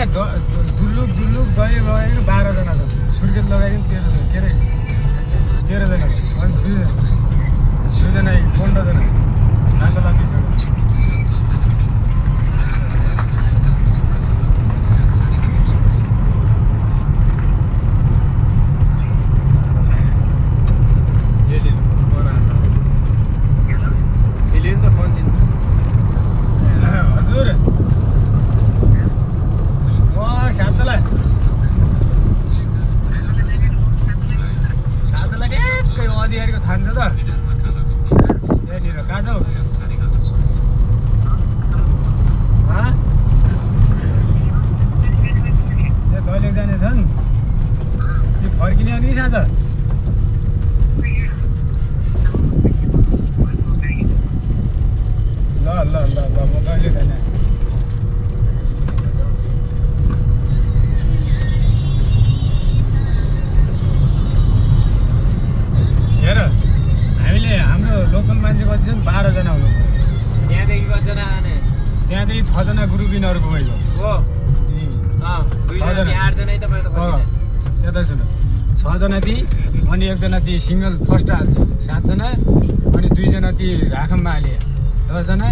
दुल्लुक दैले लगाइकन 12 जना छन् सुर्खेत लगाइकन 13 जना अनि दुईजना 15 जना नाता लाग्दैछ त्यहाँदेखि 6 जना ग्रुप विनरको भयो यता सुन 6 जना ती अनि 1 जना ती सिङ्गल फर्स्ट हाल्छ 7 जना अनि 2 जना ती राखममा हाले 10 जना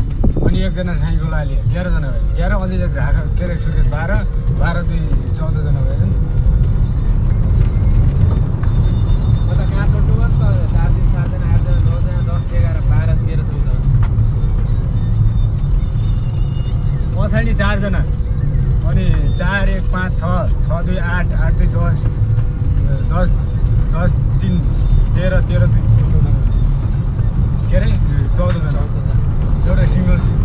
अनि 1 जना साइकोला हाले 11 जना भयो 11 अझै राखम के रे सुर्खेत 12 12 2 14 जना भयो नि कता कहाँ छोड्नु भयो त 4 दिन 7 जना 8 जना 9 जना 10 11 12 13 14 पछाडि 4 जना अनि 4 1 5 6 6 2 8 8 2 10 10 10 3 13 13 2 के अरे 14 जना एउटा सिङ्गल सिट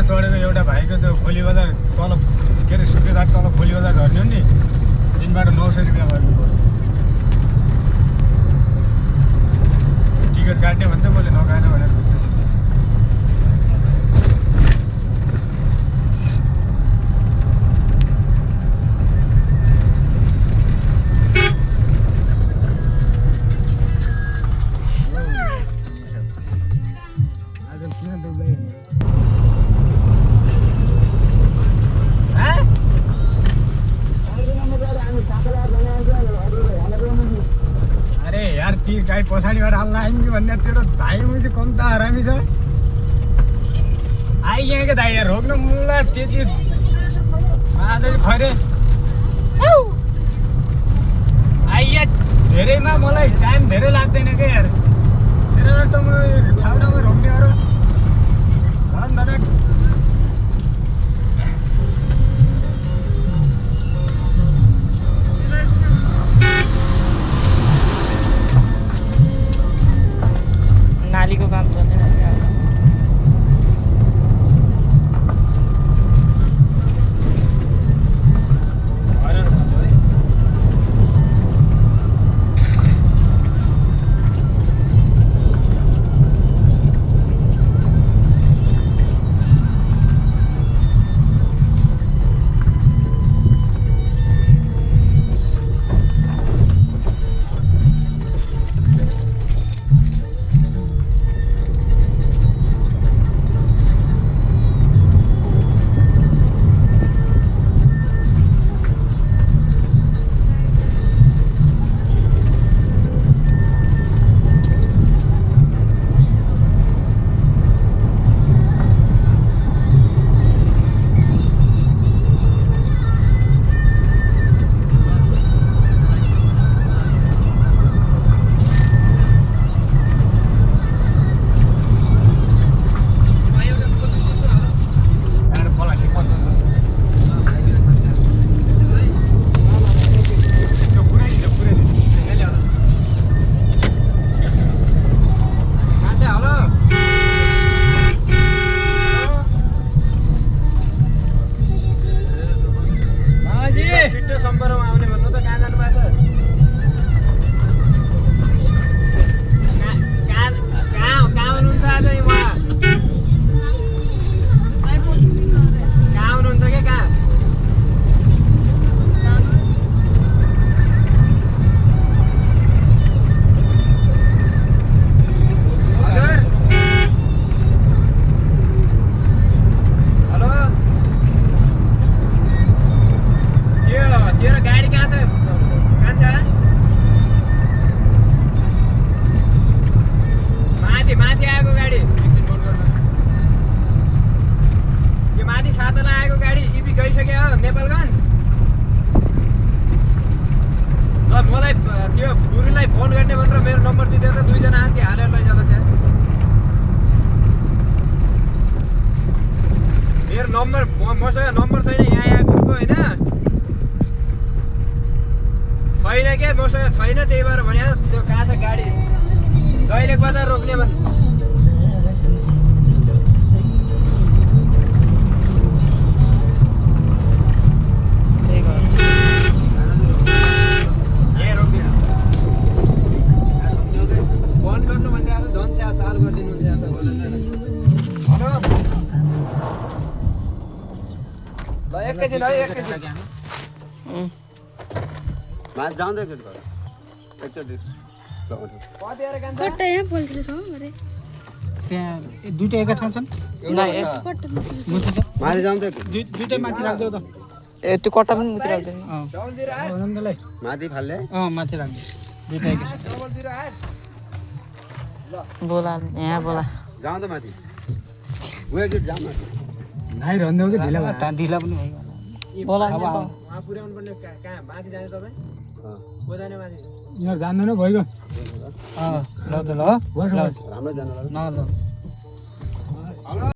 चढेको एउटा भाइको त्यो खोली बजार तल के अरे सुर्खेत तल खोली बजार झर्ने हो नि दिनबाट 900 रुपियाँ भएको पऱ्यो टिकट काट्ने भन्छ मैले नकाट्ने भनेर गाई पछाडिबाट हाल्न आइन् कि भन्ने तेरो भाइ मुझे कम त हरामी छ आइ यहाँको दाइ यहाँ रोक्न मुला त्यति आधा खरे आइ यहाँ धेरैमा मलाई टाइम धेरै लाग्दैन क्या यार तेरो जस्तो म ठाउँमा रोक्ने अरू धन नालीको काम चल्दैन त्यो गुरुलाई फोन गर्ने भनेर मेरो नम्बर दिँदै त दुईजना आन्टी हालेर लैजाला स्याहार मेरो नम्बर मसँग नम्बर छैन यहाँ आएकोको होइन छैन के मसँग छैन त्यही भएर भने त्यो कहाँ छ गाडी जहिले बजार रोक्ने भने फोन गर्नु भनिरहेको झन् चालु गरिदिनु ल एकैछिन है एकैछिन माथि जाँदै एकचोटि कट्टा यहाँ पोल्थ्यो छ अरे त्यहाँ दुईटा एकै ठाउँ छन् माथि जाँदै दुईटै माथि राख्छौ त ए त्यो कट्टा पनि मुति राख्दैन डबलतिर आठ आनन्दलाई माथि फाल्ने माथि राख्दै दुईटा एकै छ डबलतिर आठ बोला यहाँ बोला जाउँ त माथि गयो एकचोटि जाउँ माथि नाइरहँदै हो कि ढिला भयो ढिला पनि भयो बोला उहाँ पुर्याउनु पर्ने कहाँ माथि जाने तपाईँ को जाने माथि यिनीहरू जान्दैन भइगयो ल त ल राम्रो जानु ल